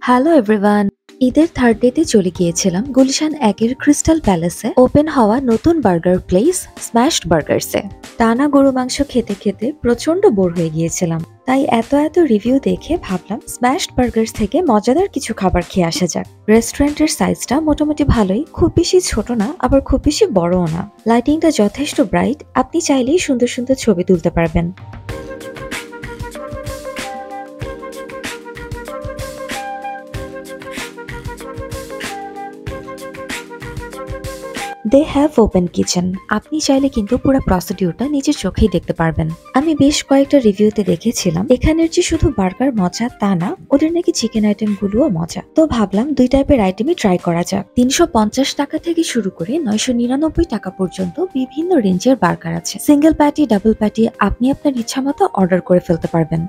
Hello everyone. ঈদের third ডেতে চলে গিয়েছিলাম গুলশান একের ক্রিস্টাল প্যালেসে ওপেন হওয়া নতুন বার্গার প্লেস স্ম্যাশড বার্গারসে। টানা গরু মাংস খেতে খেতে প্রচন্ড বোর হয়ে গিয়েছিলাম, তাই এত রিভিউ দেখে ভাবলাম স্ম্যাশড বার্গার্স থেকে মজাদার কিছু খাবার খেয়ে আসা যাক। রেস্টুরেন্টের সাইজটা মোটামুটি ভালোই, খুব বেশি ছোট না আবার খুব বেশি বড়ও না। লাইটিংটা যথেষ্ট ব্রাইট, আপনি চাইলেই সুন্দর সুন্দর ছবি তুলতে পারবেন। দে হ্যাভ ওপেন কিচেন, আপনি চাইলে কিন্তু পুরো প্রসিডিউরটা নিজের চোখেই দেখতে পারবেন। আমি বেশ কয়েকটা রিভিউতে দেখেছিলাম এখানের যে শুধু বার্গার মজা তা না, ওদের নাকি চিকেন আইটেম গুলোও মজা। তো ভাবলাম দুই টাইপের আইটেমই ট্রাই করা যাক। 350 টাকা থেকে শুরু করে 999 টাকা পর্যন্ত বিভিন্ন রেঞ্জের বার্গার আছে। সিঙ্গেল প্যাটি, ডাবল প্যাটি আপনি আপনার ইচ্ছা মতো অর্ডার করে ফেলতে পারবেন।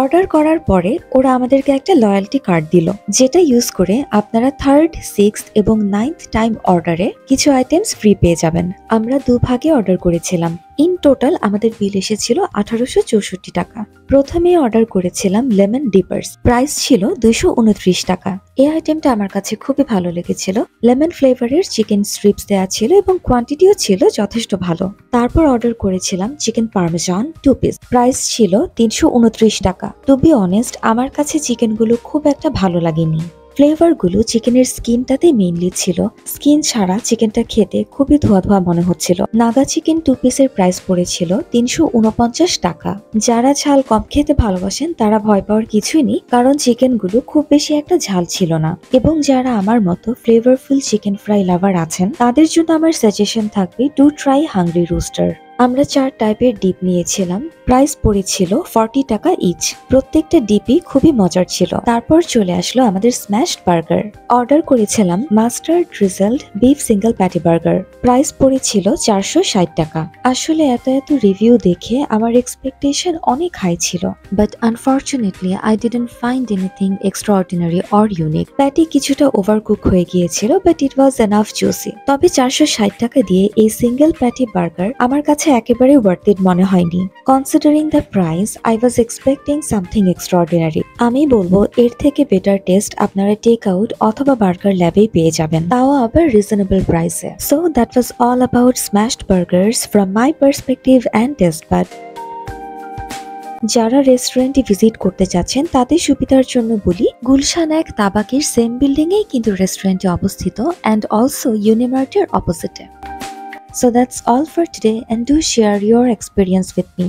অর্ডার করার পরে ওরা আমাদেরকে একটা লয়্যালটি কার্ড দিল, যেটা ইউজ করে আপনারা থার্ড, সিক্সথ এবং 9th টাইম অর্ডারে কিছু আইটেমস ফ্রি পেয়ে যাবেন। আমরা দুভাগে অর্ডার করেছিলাম। ইন টোটাল আমাদের বিল এসেছিল 1864 টাকা। প্রথমে অর্ডার করেছিলাম লেমন ডিপার্স, প্রাইস ছিল 229 টাকা। এই আইটেমটা আমার কাছে খুবই ভালো লেগেছিল। লেমন ফ্লেভারের চিকেন স্ট্রিপস দেওয়া ছিল এবং কোয়ান্টিটিও ছিল যথেষ্ট ভালো। তারপর অর্ডার করেছিলাম চিকেন পার্মেজান 2 পিস, প্রাইস ছিল 329 টাকা। টু বি অনেস্ট, আমার কাছে চিকেনগুলো খুব একটা ভালো লাগেনি। ফ্লেভারগুলো চিকেনের স্কিনটাতে মেইনলি ছিল, স্কিন ছাড়া চিকেনটা খেতে খুবই ধোয়া ধোয়া মনে হচ্ছিল। নাগা চিকেন 2 পিসের প্রাইস পড়েছিল 349 টাকা। যারা ঝাল কম খেতে ভালোবাসেন তারা ভয় পাওয়ার কিছুই নেই, কারণ চিকেনগুলো খুব বেশি একটা ঝাল ছিল না। এবং যারা আমার মতো ফ্লেভারফুল চিকেন ফ্রাই লাভার আছেন তাদের জন্য আমার সাজেশন থাকবে টু ট্রাই হাংরি রোস্টার। আমরা 4 টাইপের ডিপ নিয়েছিলাম, প্রাইস পড়েছিল 40 টাকা ইচ। প্রত্যেকটা ডিপই খুবই মজার ছিল। তারপর চলে আসলো আমাদের স্ম্যাশড বার্গার। অর্ডার করেছিলাম mustard drizzled beef single patty burger, price পড়েছিল 460 টাকা। আসলে এত রিভিউ দেখে আমার এক্সপেকটেশন অনেক হাই ছিল, but unfortunately I didn't find anything extraordinary or unique. Patty কিছুটা ওভারকুক হয়ে গিয়েছিল, but it was enough juicy. তবে 460 টাকা দিয়ে এই সিঙ্গেল প্যাটি বার্গার আমার কাছে একেবারে ওয়ার্থ ইট মনে হয়নি। Considering the price, I was expecting something extraordinary. আমি বলবো এর থেকে বেটার টেস্ট আপনারা টেক আউট অথবা বার্গার ল্যাবেই পেয়ে যাবেন, তাও আবার রিজনেবল প্রাইসে। So that was all about smashed burgers from my perspective and taste bud. যারা রেস্টুরেন্টে ভিজিট করতে চাচ্ছেন তাদের সুবিধার জন্য বলি, গুলশান এক তাবাকের সেম বিল্ডিং এই কিন্তু রেস্টুরেন্টে অবস্থিত, অ্যান্ড অলসো ইউনিমার্টের অপোজিটে। So that's all for today, and do share your experience with me.